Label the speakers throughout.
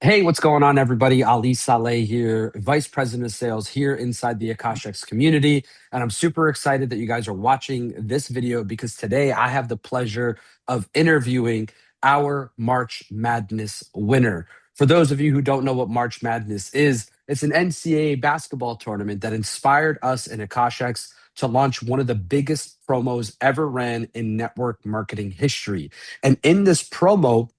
Speaker 1: Hey, what's going on, everybody? Ali Saleh here, Vice President of Sales here inside the Akashx community. And I'm super excited that you guys are watching this video because today I have the pleasure of interviewing our March Madness winner. For those of you who don't know what March Madness is, it's an NCAA basketball tournament that inspired us in Akashx to launch one of the biggest promos ever ran in network marketing history. And in this promo,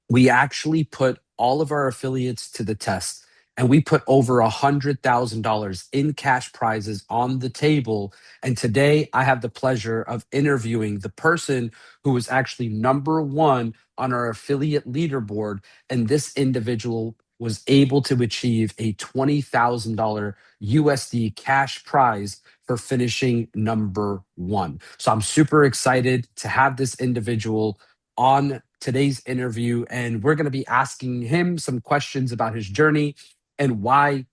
Speaker 1: we actually put all of our affiliates to the test and we put over $100,000 in cash prizes on the table. And today I have the pleasure of interviewing the person who was actually number one on our affiliate leaderboard. And this individual was able to achieve a $20,000 USD cash prize for finishing number one. So I'm super excited to have this individual on today's interview, and we're going to be asking him some questions about his journey and why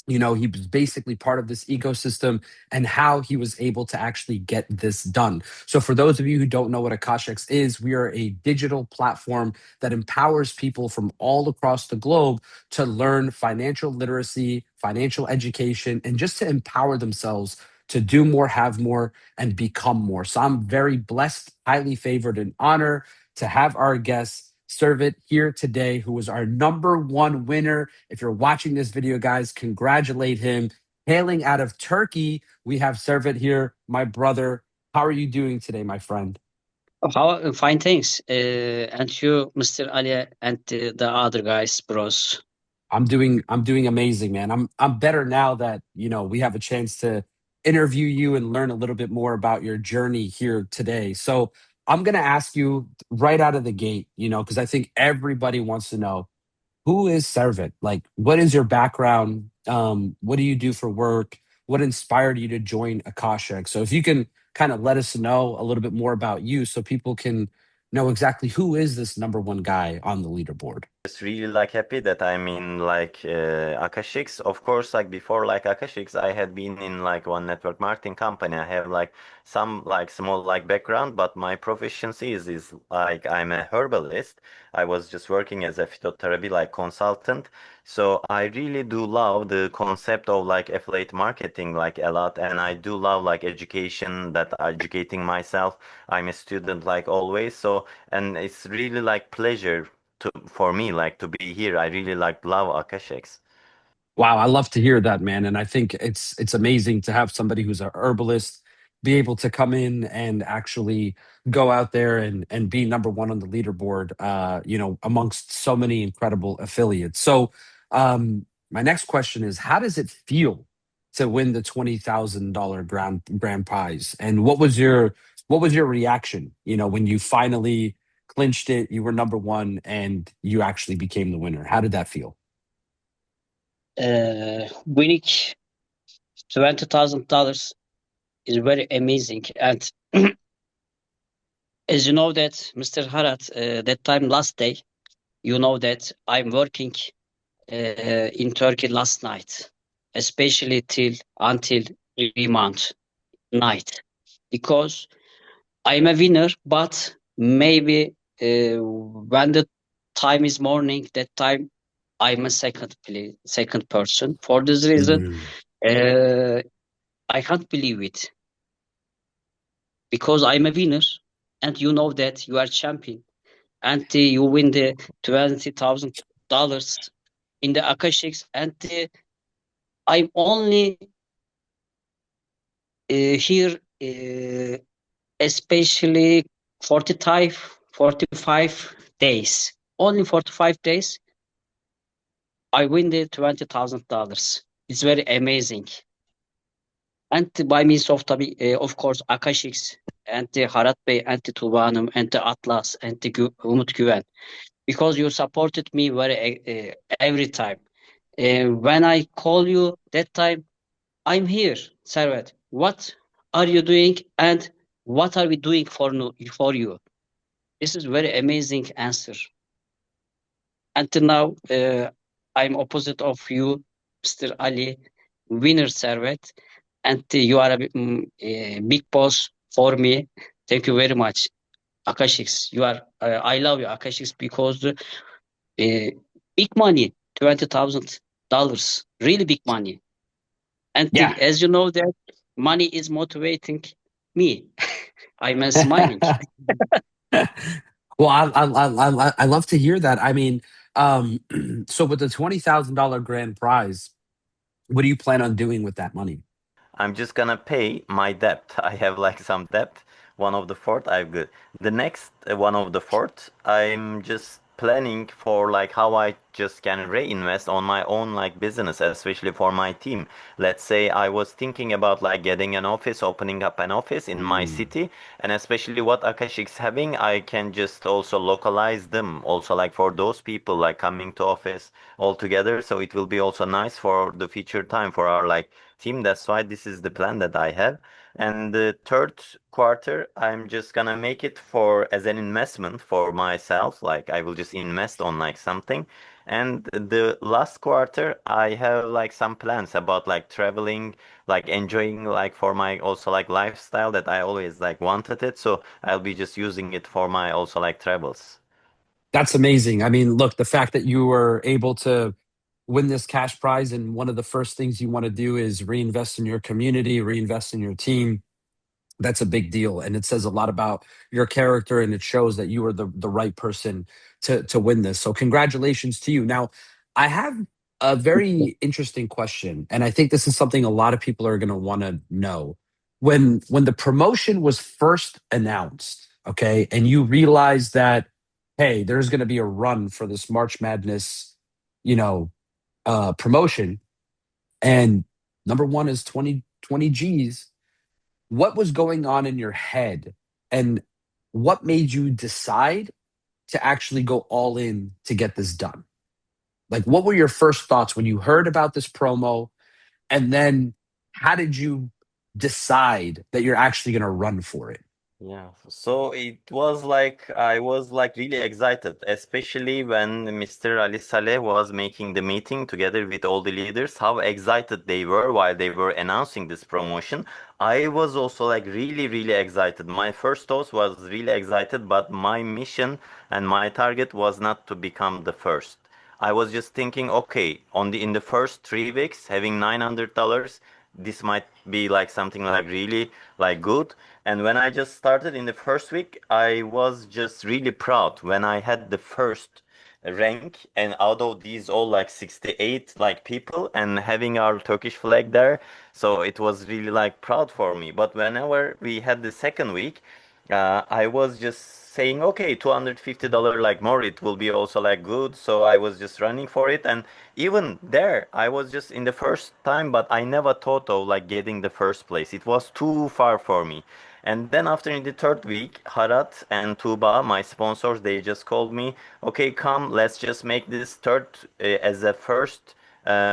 Speaker 1: he was basically part of this ecosystem and how he was able to actually get this done. So, for those of you who don't know what Akashx is, we are a digital platform that empowers people from all across the globe to learn financial literacy, financial education, and just to empower themselves to do more, have more, and become more. So, I'm very blessed, highly favored, and honored to have our guest. Servet here today, who was our number one winner. If you're watching this video, guys, congratulate him. Hailing out of Turkey, we have Servet here, my brother. How are you doing today, my friend?
Speaker 2: How fine, thanks. And you, Mr. Ali, and the other guys, bros.
Speaker 1: I'm doing amazing, man. I'm better now that, we have a chance to interview you and learn a little bit more about your journey here today. So, I'm going to ask you right out of the gate, because I think everybody wants to know, who is Servet? Like, what is your background? What do you do for work? What inspired you to join Akashx? So if you can kind of let us know a little bit more about you so people can know exactly who is this number one guy on the leaderboard.
Speaker 3: Just really like happy that I'm in Akashx. Of course, like before like Akashx, I had been in like one network marketing company. I have like some like small like background, but my proficiency is like I'm a herbalist. I was just working as a phytotherapy like consultant. So I really do love the concept of like affiliate marketing like a lot, and I do love like education, that educating myself. I'm a student like always. So and it's really like pleasure for me like to be here. I really like love Akashx.
Speaker 1: Wow, I love to hear that, man. And I think it's amazing to have somebody who's a herbalist be able to come in and actually go out there and be number one on the leaderboard, amongst so many incredible affiliates. So, my next question is, how does it feel to win the $20,000 grand prize? And what was your reaction? When you finally clinched it, you were number one, and you actually became the winner. How did that feel?
Speaker 2: Winning $20,000 is very amazing. And as you know that, Mr. Harat, that time last day, you know that I'm working in Turkey last night, especially till until 3 months night, because I'm a winner, but maybe when the time is morning, that time I'm a second person. For this reason,
Speaker 1: Mm.
Speaker 2: uh, I can't believe it because I'm a winner, and you know that you are champion, and you win the $20,000 in the Akashx, and I'm only here, especially 45 days. Only 45 days, I win the $20,000. It's very amazing. And by means of of course, Akashx and the Harat Bey and the Tuba Hanım and the Atlas and the Umut Güven, because you supported me every time. When I call you that time, I'm here, Servet. What are you doing and what are we doing for you? This is very amazing answer. Until now, I'm opposite of you, Mr. Ali, winner Servet, and you are a big boss for me. Thank you very much, Akashx. You are. I love you, Akashx, because Big money, $20,000, really big money. And
Speaker 1: Yeah.
Speaker 2: as you know that money is motivating me. I'm smiling.
Speaker 1: Well, I love to hear that. I mean, um, so with the $20,000 grand prize, what do you plan on doing with that money?
Speaker 3: I'm just gonna pay my debt. I have like some debt. One of the fourth I've got. The next one of the fourth, I'm just planning for like how I just can reinvest on my own like business, especially for my team. Let's say I was thinking about like getting an office, opening up an office in my
Speaker 1: Mm.
Speaker 3: city, and especially what Akashx is having, I can just also localize them also like for those people like coming to office all together. So it will be also nice for the future time for our like team. That's why this is the plan that I have. And the third quarter, I'm just gonna make it for as an investment for myself. Like I will just invest on like something. And the last quarter, I have like some plans about like traveling, like enjoying like for my also like lifestyle that I always like wanted it. So I'll be just using it for my also like travels.
Speaker 1: That's amazing. I mean, look, the fact that you were able to win this cash prize and one of the first things you want to do is reinvest in your community, reinvest in your team. That's a big deal, and it says a lot about your character, and it shows that you are the right person to win this. So congratulations to you. Now, I have a very interesting question, and I think this is something a lot of people are going to want to know. When the promotion was first announced, okay, and you realized that, hey, there's going to be a run for this March Madness, you know, promotion, and number one is 20 G's. What was going on in your head, and what made you decide to actually go all in to get this done? Like, what were your first thoughts when you heard about this promo? And then how did you decide that you're actually going to run for it?
Speaker 3: Yeah, so it was like I was like really excited, especially when Mr. Ali Saleh was making the meeting together with all the leaders, how excited they were while they were announcing this promotion. I was also like really, really excited. My first thought was really excited, but my mission and my target was not to become the first. I was just thinking, okay, on the in the first 3 weeks, having $900, this might be like something like really like good. And when I just started in the first week, I was just really proud when I had the first rank, and out of these all like 68 like people and having our Turkish flag there, so it was really like proud for me. But whenever we had the second week, I was just saying, okay, $250 like more, it will be also like good. So I was just running for it. And even there, I was just in the first time, but I never thought of like getting the first place. It was too far for me. And then after in the third week, Harat and Tuba, my sponsors, they just called me, okay, come, let's just make this third as a first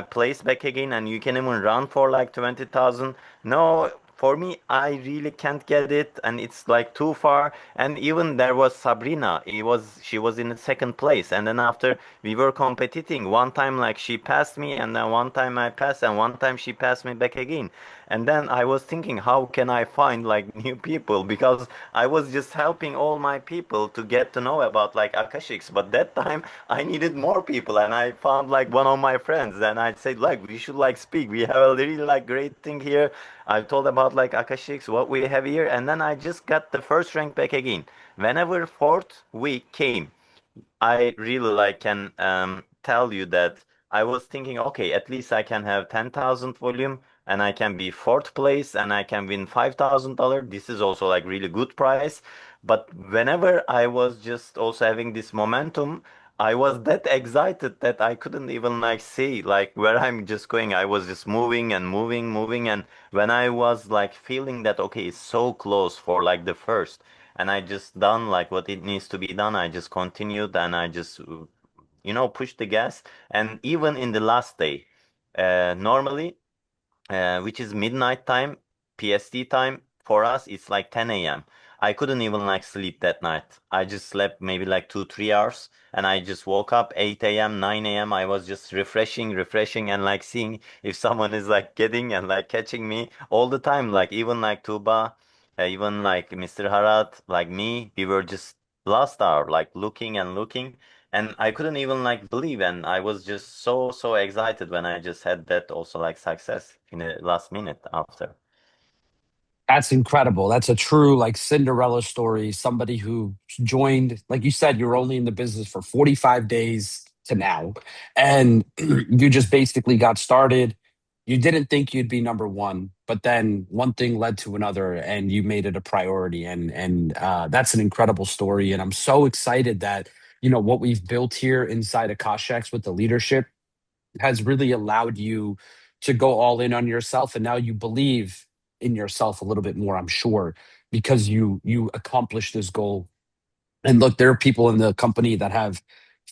Speaker 3: place back again, and you can even run for like 20,000. No, for me, I really can't get it, and it's like too far. And even there was Sabrina. She was in the second place, and then after we were competing, one time like she passed me, and then one time I passed, and one time she passed me back again. And then I was thinking, how can I find like new people? Because I was just helping all my people to get to know about like Akashx. But that time I needed more people, and I found like one of my friends, and I said like we should like speak. We have a really like great thing here. I told about like Akashx, what we have here, and then I just got the first rank back again. Whenever fourth week came, I really like can tell you that I was thinking, okay, at least I can have 10,000 volume and I can be fourth place and I can win $5,000. This is also like really good price. But whenever I was just also having this momentum, I was that excited that I couldn't even like see like where I'm just going. I was just moving and moving, moving. And when I was like feeling that, okay, it's so close for like the first, and I just done like what it needs to be done. I just continued and I just pushed the gas. And even in the last day, normally which is midnight time, PST time. For us, it's like 10 a.m. I couldn't even like sleep that night. I just slept maybe like 2, 3 hours, and I just woke up 8 a.m., 9 a.m. I was just refreshing, and like seeing if someone is like getting and like catching me all the time. Like even like Tuba, even like Mr. Harat, like me, we were just last hour like looking and looking. And I couldn't even like believe, and I was just so excited when I just had that also like success in the last minute after.
Speaker 1: That's incredible. That's a true like Cinderella story. Somebody who joined, like you said, you were only in the business for 45 days to now. And you just basically got started. You didn't think you'd be number one, but then one thing led to another and you made it a priority. And that's an incredible story. And I'm so excited that, what we've built here inside of Akashx with the leadership has really allowed you to go all in on yourself, and now you believe in yourself a little bit more, I'm sure, because you accomplished this goal. And look, there are people in the company that have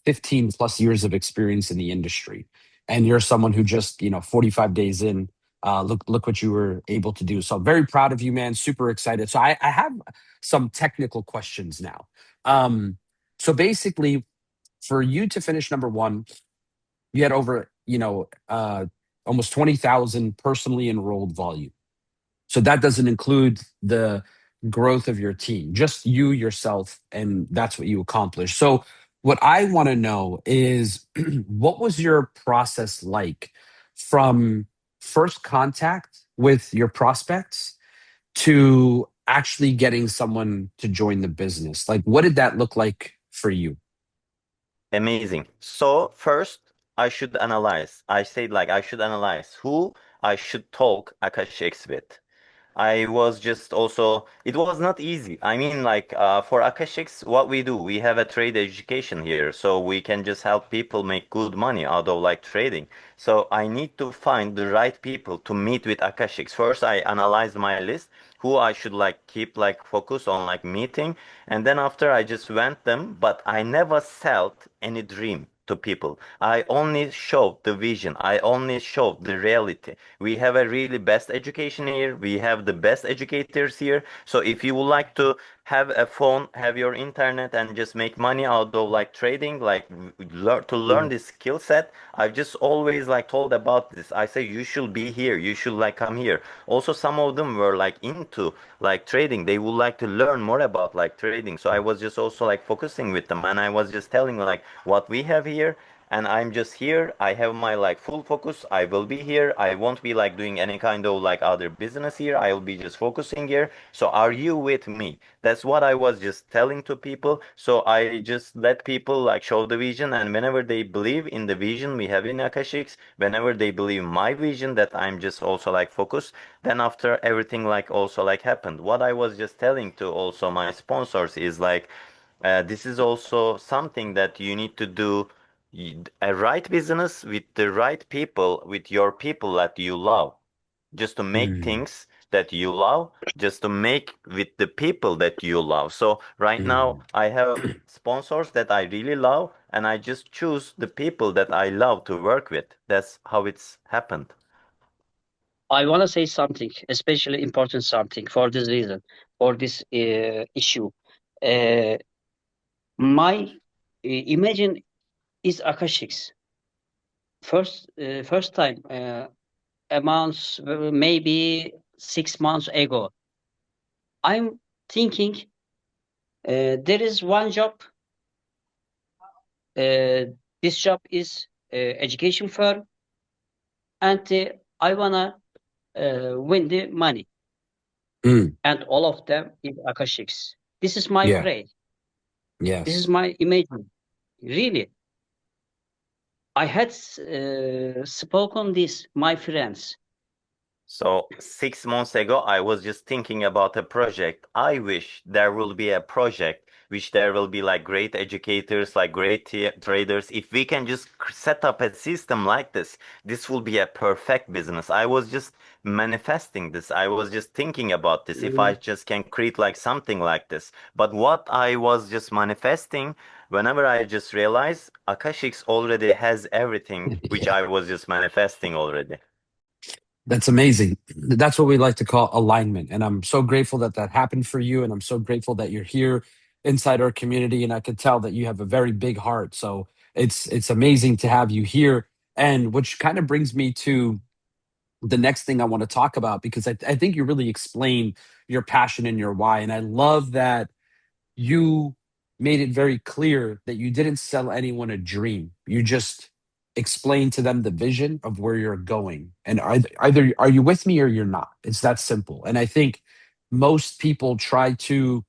Speaker 1: 15 plus years of experience in the industry, and you're someone who just 45 days in, look what you were able to do. So I'm very proud of you, man. Super excited. So I have some technical questions now. So basically, for you to finish number one, you had over, almost 20,000 personally enrolled volume. So that doesn't include the growth of your team, just you yourself, and that's what you accomplished. So what I want to know is what was your process like from first contact with your prospects to actually getting someone to join the business? Like, what did that look like for you?
Speaker 3: Amazing. So first, I should analyze. I said like I should analyze who I should talk Akashx with. I was just also, it was not easy. I mean, like for Akashx, what we do, we have a trade education here, so we can just help people make good money out of like trading. So I need to find the right people to meet with Akashx. First, I analyzed my list, who I should like keep like focus on like meeting, and then after I just went them, but I never sold any dream to people. I only showed the vision. I only showed the reality. We have a really best education here. We have the best educators here. So if you would like to have a phone, have your internet, and just make money out of like trading, like learn
Speaker 1: Mm,
Speaker 3: this skill set, I've just always like told about this. I say you should be here. You should like come here. Also, some of them were like into like trading. They would like to learn more about like trading. So I was just also like focusing with them, and I was just telling like what we have here, and I'm just here. I have my like full focus. I will be here. I won't be like doing any kind of like other business here. I will be just focusing here. So are you with me? That's what I was just telling to people. So I just let people like show the vision, and whenever they believe in the vision we have in Akashx, whenever they believe my vision that I'm just also like focused, then after everything like also like happened. What I was just telling to also my sponsors is like this is also something that you need to do a right business with the right people, with your people that you love, just to make
Speaker 1: mm,
Speaker 3: things that you love, just to make with the people that you love. So right now
Speaker 1: mm.
Speaker 3: I have sponsors that I really love, and I just choose the people that I love to work with. That's how it's happened.
Speaker 2: I want to say something, especially important something for this reason, for this issue. Uh, my imagine is Akashx. First time, a month, maybe 6 months ago. I'm thinking there is one job. Uh, this job is education firm, and I wanna win the money,
Speaker 1: Mm,
Speaker 2: and all of them is Akashx. This is my
Speaker 1: yeah,
Speaker 2: pray. This is
Speaker 1: yes.
Speaker 2: my imagine. Really, I had spoken this, my friends.
Speaker 3: So 6 months ago, I was just thinking about a project. I wish there will be a project which there will be like great educators, like great traders. If we can just set up a system like this will be a perfect business. I was just manifesting this. I was just thinking about this. If I
Speaker 2: Mm,
Speaker 3: just can create like something like this. But what I was just manifesting, whenever I just realized Akashx already has everything which
Speaker 1: Yeah,
Speaker 3: I was just manifesting already.
Speaker 1: that's amazing. That's what we like to call alignment. And I'm so grateful that that happened for you. And I'm so grateful that you're here inside our community. And I could tell that you have a very big heart. So it's amazing to have you here. And which kind of brings me to the next thing I want to talk about, because I think you really explain your passion and your why. And I love that you made it very clear that you didn't sell anyone a dream. You just explained to them the vision of where you're going. And either are you with me or you're not? It's that simple. And I think most people try to,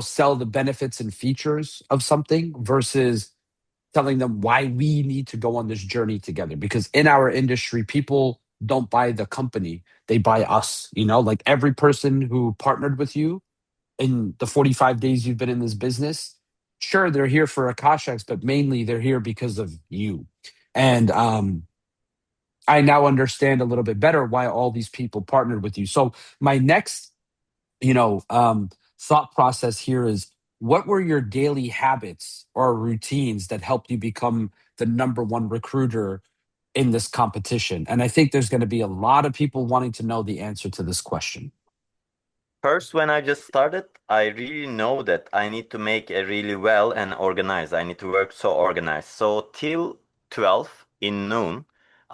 Speaker 1: sell the benefits and features of something versus telling them why we need to go on this journey together. Because in our industry, people don't buy the company, they buy us. Like every person who partnered with you in the 45 days you've been in this business, sure, they're here for Akashx, but mainly they're here because of you. And I now understand a little bit better why all these people partnered with you. So my next, thought process here is, what were your daily habits or routines that helped you become the number one recruiter in this competition? And I think there's going to be a lot of people wanting to know the answer to this question.
Speaker 3: First, when I just started, I really know that I need to make a really well and organized. I need to work so organized. So till 12 in noon,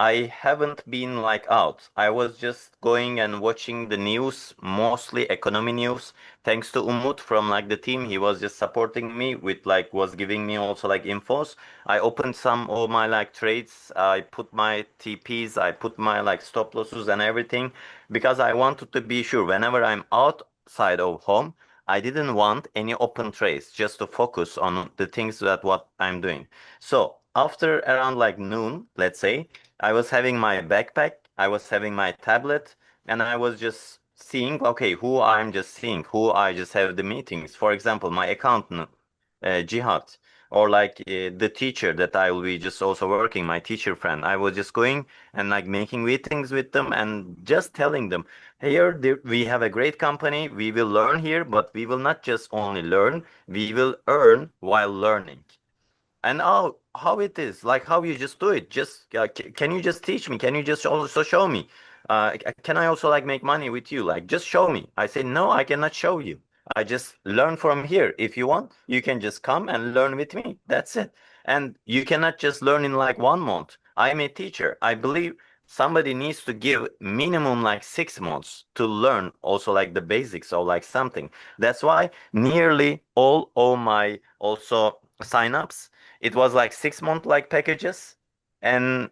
Speaker 3: I haven't been like out. I was just going and watching the news, mostly economy news. Thanks to Umut from like the team, he was just supporting me with like was giving me also like infos. I opened some of my like trades. I put my TPs, I put my like stop losses and everything because I wanted to be sure whenever I'm outside of home, I didn't want any open trades, just to focus on the things that what I'm doing. So after around like noon, let's say, I was having my backpack, I was having my tablet, and I was just seeing, okay, who I'm just seeing, who I just have the meetings. For example, my accountant, Jihad, or like the teacher that I will be just also working, my teacher friend. I was just going and like making meetings with them and just telling them, here we have a great company, we will learn here, but we will not just only learn, we will earn while learning. And how it is, like how you just do it. Just can you just teach me? Can you just also show me? Can I also like make money with you? Like just show me. I say no, I cannot show you. I just learn from here. If you want, you can just come and learn with me. That's it. And you cannot just learn in like 1 month. I'm a teacher. I believe somebody needs to give minimum like 6 months to learn also like the basics or like something. That's why nearly all my also signups, it was like 6 month like packages, and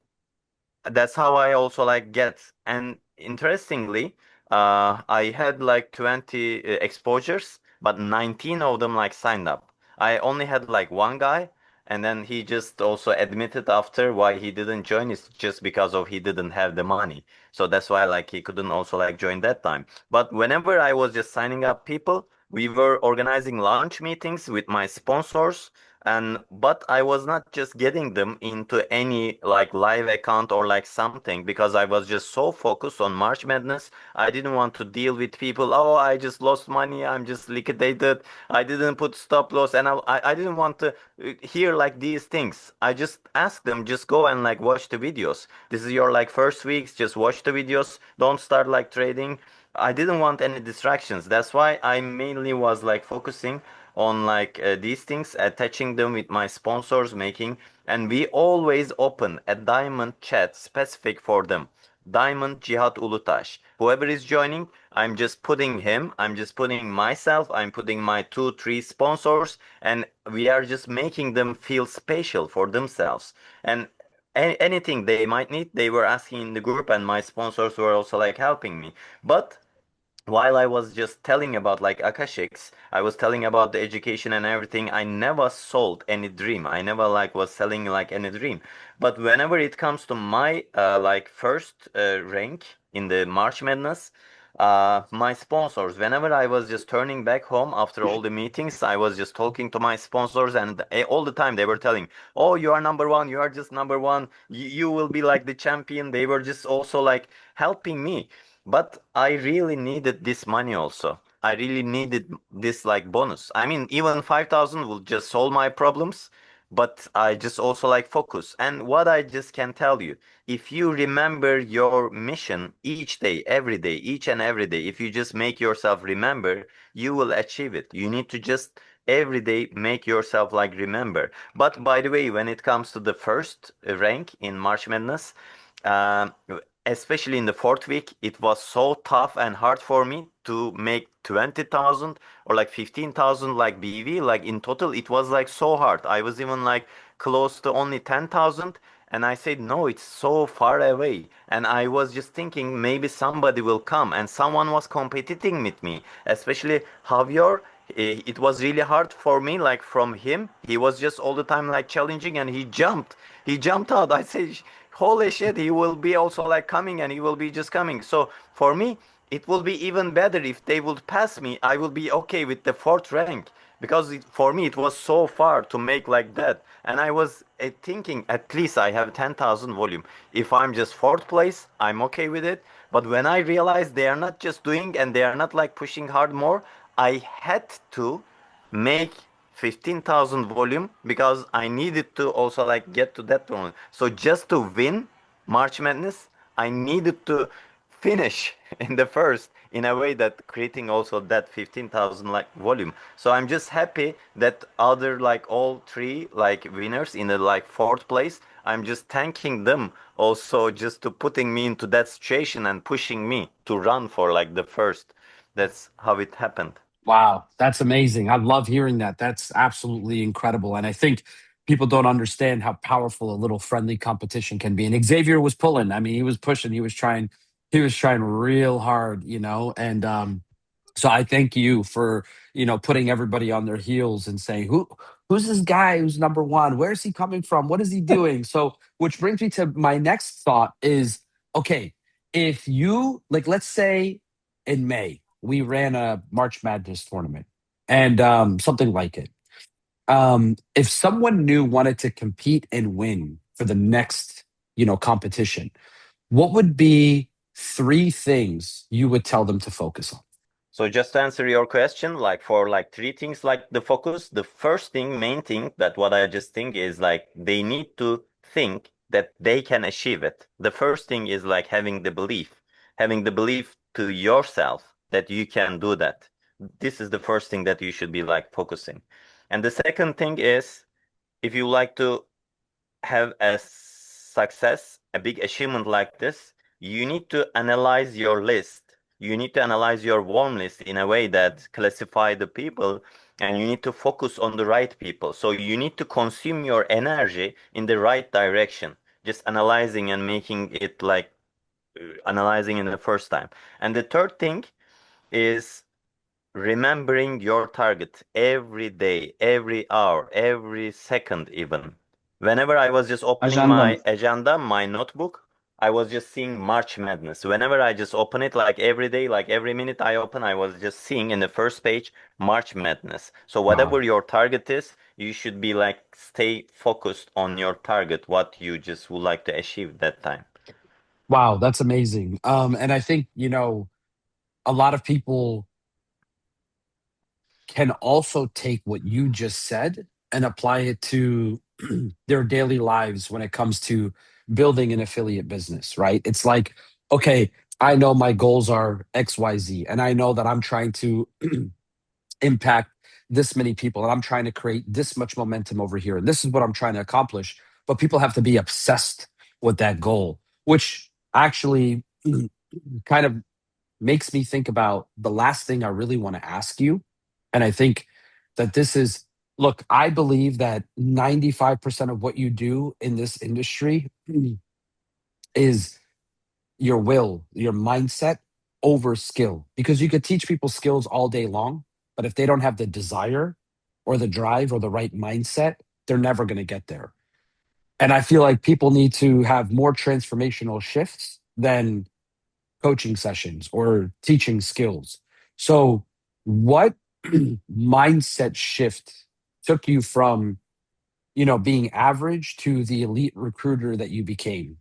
Speaker 3: that's how I also like get. And interestingly, I had like 20 exposures, but 19 of them like signed up. I only had like one guy, and then he just also admitted after why he didn't join is just because of he didn't have the money. So that's why like he couldn't also like join that time. But whenever I was just signing up people, we were organizing launch meetings with my sponsors, and but I was not just getting them into any like live account or like something because I was just so focused on March Madness. I didn't want to deal with people, oh, I just lost money, I'm just liquidated, I didn't put stop loss, and I didn't want to hear like these things. I just asked them, just go and like watch the videos. This is your like first weeks, just watch the videos, don't start like trading. I didn't want any distractions. That's why I mainly was like focusing on like these things, attaching them with my sponsors, making, and we always open a diamond chat specific for them. Diamond Jihad Ulutaş. Whoever is joining, I'm just putting him, I'm just putting myself, I'm putting my two, three sponsors, and we are just making them feel special for themselves. And anything they might need, they were asking in the group, and my sponsors were also like helping me. But while I was just telling about like Akashx, I was telling about the education and everything. I never sold any dream. I never like was selling like any dream. But whenever it comes to my like first rank in the March Madness, my sponsors, whenever I was just turning back home after all the meetings, I was just talking to my sponsors, and all the time they were telling, "Oh, you are number one. You are just number one. You will be like the champion." They were just also like helping me. But I really needed this money also. I really needed this like bonus. I mean, even 5,000 will just solve my problems, but I just also like focus. And what I just can tell you, if you remember your mission each day, every day, each and every day, if you just make yourself remember, you will achieve it. You need to just every day make yourself like remember. But by the way, when it comes to the first rank in March Madness, um, especially in the fourth week, it was so tough and hard for me to make 20,000 or like 15,000 like BV. Like in total, it was like so hard. I was even like close to only 10,000. And I said, no, it's so far away. And I was just thinking maybe somebody will come, and someone was competing with me, especially Javier. It was really hard for me, like from him. He was just all the time like challenging, and he jumped. He jumped out. I said, holy shit, he will be also like coming, and he will be just coming. So for me, it will be even better if they would pass me. I will be okay with the fourth rank, because for me it was so far to make like that. And I was thinking at least I have 10,000 volume. If I'm just fourth place, I'm okay with it. But when I realized they are not just doing and they are not like pushing hard more, I had to make 15,000 volume because I needed to also like get to that tournament. So just to win March Madness, I needed to finish in the first, in a way that creating also that 15,000 like volume. So I'm just happy that other like all three like winners in the like fourth place, I'm just thanking them also just to putting me into that situation and pushing me to run for like the first. That's how it happened.
Speaker 1: Wow, that's amazing. I love hearing that. That's absolutely incredible. And I think people don't understand how powerful a little friendly competition can be. And Xavier was pulling. I mean, he was pushing, he was trying real hard, and so I thank you for, putting everybody on their heels and saying, who's this guy who's number one? Where's he coming from? What is he doing? So, which brings me to my next thought is, okay, if you like, let's say in May, we ran a March Madness tournament and something like it. If someone new wanted to compete and win for the next, competition, what would be three things you would tell them to focus on?
Speaker 3: So just to answer your question, like for like three things, like the focus, the first thing, main thing that what I just think is like they need to think that they can achieve it. The first thing is like having the belief to yourself that you can do that. This is the first thing that you should be like focusing. And the second thing is, if you like to have a success, a big achievement like this, you need to analyze your list. You need to analyze your warm list in a way that classify the people, and you need to focus on the right people. So you need to consume your energy in the right direction. Just analyzing and making it like analyzing in the first time. And the third thing is remembering your target every day, every hour, every second, even. Whenever I was just opening
Speaker 2: Ajandam.
Speaker 3: my agenda, my notebook, I was just seeing March Madness. Whenever I just open it, like every day, like every minute I open, I was just seeing in the first page March Madness. So
Speaker 1: Wow.
Speaker 3: whatever your target is, you should be like stay focused on your target, what you just would like to achieve that time.
Speaker 1: Wow, that's amazing. And I think, a lot of people can also take what you just said and apply it to their daily lives when it comes to building an affiliate business, right? It's like, okay, I know my goals are XYZ, and I know that I'm trying to impact this many people, and I'm trying to create this much momentum over here. And this is what I'm trying to accomplish. But people have to be obsessed with that goal, which actually kind of makes me think about the last thing I really want to ask you. And I think that this is, look, I believe that 95% of what you do in this industry is your will, your mindset over skill. Because you could teach people skills all day long, but if they don't have the desire or the drive or the right mindset, they're never going to get there. And I feel like people need to have more transformational shifts than coaching sessions or teaching skills. So, what mindset shift took you from, being average to the elite recruiter that you became?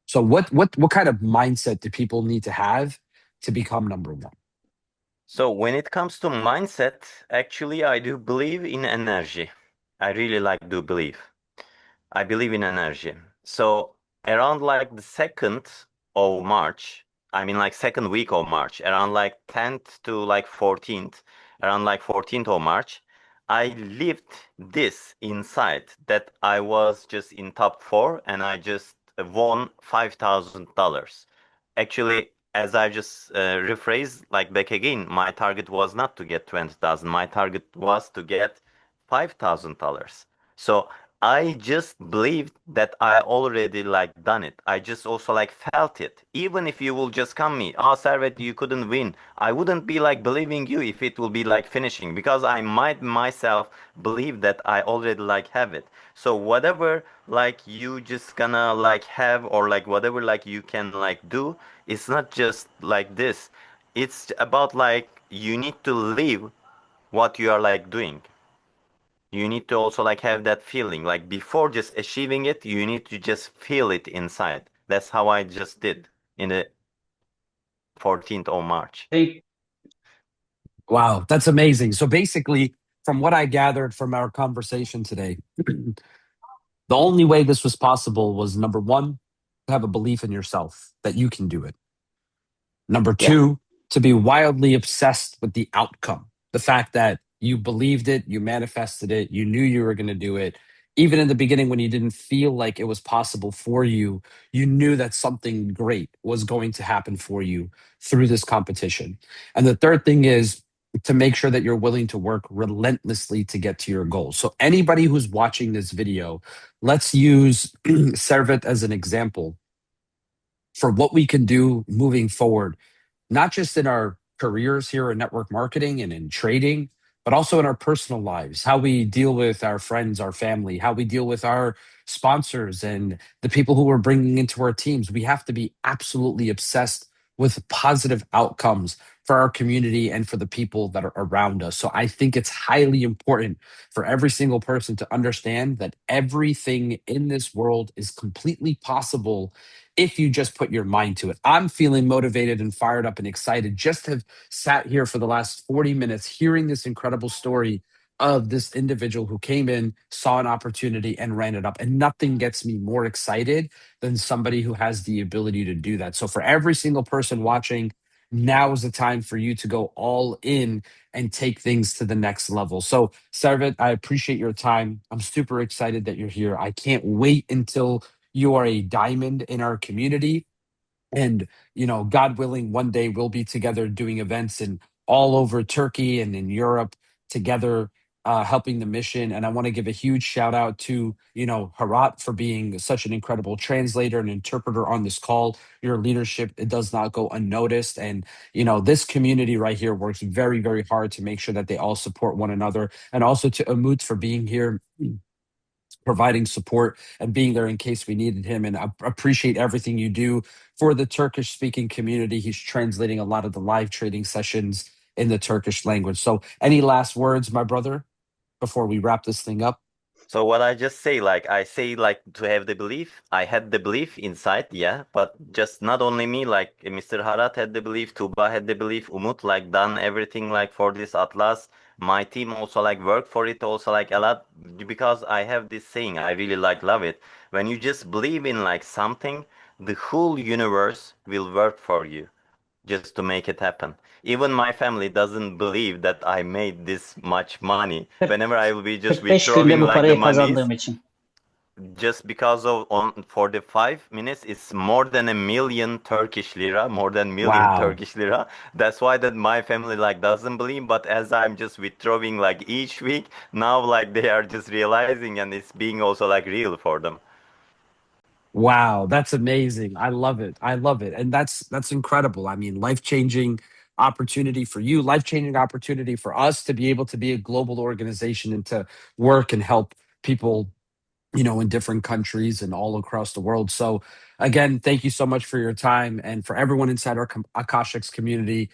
Speaker 1: So, what kind of mindset do people need to have to become number one?
Speaker 3: So when it comes to mindset, actually, I do believe in energy. I really like to believe. I believe in energy. So around like the 2nd of March, I mean like second week of March, around like 10th to like 14th, around like 14th of March, I lived this inside that I was just in top four and I just won $5,000. Actually, as I just rephrased like back again, my target was not to get 20,000. My target was to get $5,000. So I just believed that I already like done it. I just also like felt it. Even if you will just come me, oh Servet, you couldn't win. I wouldn't be like believing you if it will be like finishing, because I might myself believe that I already like have it. So whatever like you just gonna like have, or like whatever like you can like do, it's not just like this. It's about like you need to live what you are like doing. You need to also like have that feeling. Like before just achieving it, you need to just feel it inside. That's how I just did in the 14th of March.
Speaker 2: Thank
Speaker 1: Wow, that's amazing. So basically, from what I gathered from our conversation today, the only way this was possible was number one, to have a belief in yourself that you can do it. Number
Speaker 2: Yeah.
Speaker 1: two, to be wildly obsessed with the outcome. The fact that you believed it, you manifested it, you knew you were going to do it. Even in the beginning, when you didn't feel like it was possible for you, you knew that something great was going to happen for you through this competition. And the third thing is to make sure that you're willing to work relentlessly to get to your goals. So, anybody who's watching this video, let's use Servet as an example for what we can do moving forward, not just in our careers here in network marketing and in trading, but also in our personal lives, how we deal with our friends, our family, how we deal with our sponsors and the people who we're bringing into our teams. We have to be absolutely obsessed with positive outcomes for our community and for the people that are around us. So I think it's highly important for every single person to understand that everything in this world is completely possible if you just put your mind to it. I'm feeling motivated and fired up and excited just to have sat here for the last 40 minutes hearing this incredible story of this individual who came in, saw an opportunity, and ran it up. And nothing gets me more excited than somebody who has the ability to do that. So, for every single person watching, now is the time for you to go all in and take things to the next level. So, Servet, I appreciate your time. I'm super excited that you're here. I can't wait until you are a diamond in our community. And, God willing, one day we'll be together doing events in all over Turkey and in Europe together, helping the mission. And I want to give a huge shout out to, Harat for being such an incredible translator and interpreter on this call. Your leadership, it does not go unnoticed. And, this community right here works very, very hard to make sure that they all support one another. And also to Umut for being here, providing support and being there in case we needed him. And I appreciate everything you do for the Turkish speaking community. He's translating a lot of the live trading sessions in the Turkish language. So, any last words, my brother, before we wrap this thing up?
Speaker 3: So what I just say, like I say, like to have the belief. I had the belief inside, yeah, but just not only me. Like Mr. Harat had the belief, Tuba had the belief, Umut like done everything like for this Atlas. My team also like worked for it also like a lot, because I have this saying. I really like love it. When you just believe in like something, the whole universe will work for you just to make it happen. Even my family doesn't believe that I made this much money. Whenever I will be just
Speaker 2: 45 günde
Speaker 3: withdrawing
Speaker 2: bu
Speaker 3: like the
Speaker 2: parayı
Speaker 3: monies,
Speaker 2: kazandığım için.
Speaker 3: just because of on for the 5 minutes, it's more than a million Turkish lira, more than million
Speaker 1: Wow.
Speaker 3: Turkish lira. That's why that my family like doesn't believe. But as I'm just withdrawing like each week, now like they are just realizing, and it's being also like real for them.
Speaker 1: Wow, that's amazing. I love it. I love it. And that's incredible. I mean, life-changing opportunity for you, life-changing opportunity for us to be able to be a global organization and to work and help people, in different countries and all across the world. So again, thank you so much for your time and for everyone inside our Akashx community.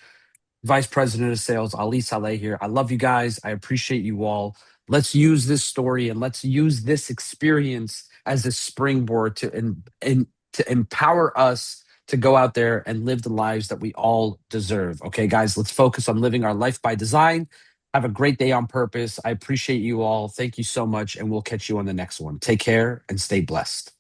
Speaker 1: Vice President of Sales, Ali Saleh here. I love you guys. I appreciate you all. Let's use this story and let's use this experience as a springboard to empower us to go out there and live the lives that we all deserve. Okay, guys, let's focus on living our life by design. Have a great day on purpose. I appreciate you all. Thank you so much, and we'll catch you on the next one. Take care and stay blessed.